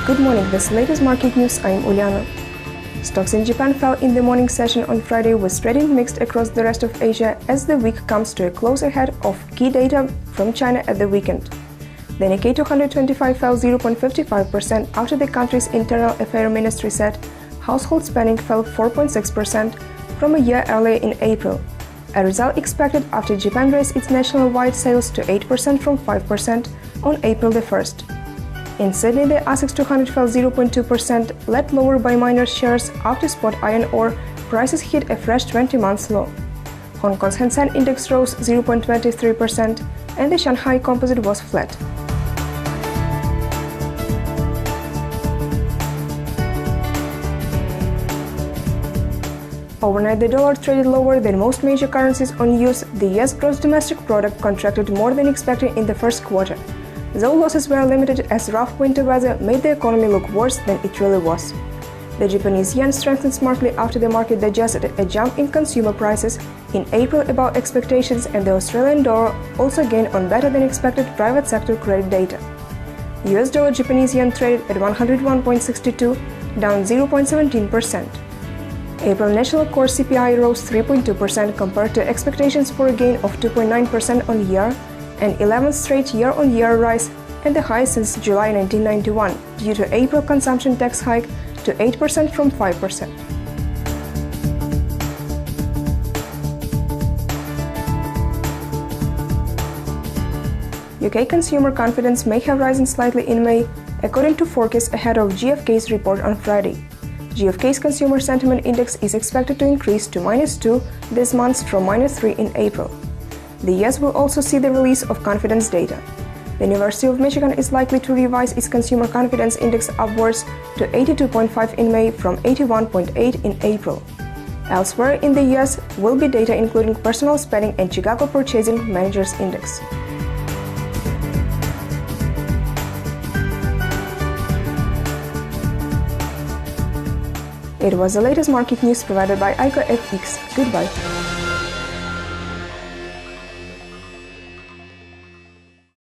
Good morning, this is the latest market news. I'm Uliana. Stocks in Japan fell in the morning session on Friday, with trading mixed across the rest of Asia as the week comes to a close ahead of key data from China at the weekend. The Nikkei 225 fell 0.55% after the country's Internal Affairs Ministry said household spending fell 4.6% from a year earlier in April, a result expected after Japan raised its nationwide sales to 8% from 5% on April the 1st. In Sydney, the ASX 200 fell 0.2%, led lower by minor shares after spot iron ore prices hit a fresh 20-month low. Hong Kong's Hang Seng Index rose 0.23%, and the Shanghai Composite was flat. Overnight, the dollar traded lower than most major currencies on news. The US gross domestic product contracted more than expected in the first quarter, though losses were limited as rough winter weather made the economy look worse than it really was. The Japanese yen strengthened smartly after the market digested a jump in consumer prices in April above expectations, and the Australian dollar also gained on better-than-expected private sector credit data. US dollar Japanese yen traded at 101.62, down 0.17%. April national core CPI rose 3.2% compared to expectations for a gain of 2.9% on year, an 11th straight year-on-year rise and the highest since July 1991 due to April consumption tax hike to 8% from 5%. UK consumer confidence may have risen slightly in May, according to forecasts ahead of GfK's report on Friday. GfK's Consumer Sentiment Index is expected to increase to -2 this month from -3 in April. The US will also see the release of confidence data. The University of Michigan is likely to revise its Consumer Confidence Index upwards to 82.5 in May from 81.8 in April. Elsewhere in the US will be data including personal spending and Chicago Purchasing Managers Index. It was the latest market news provided by ICO FX. Goodbye.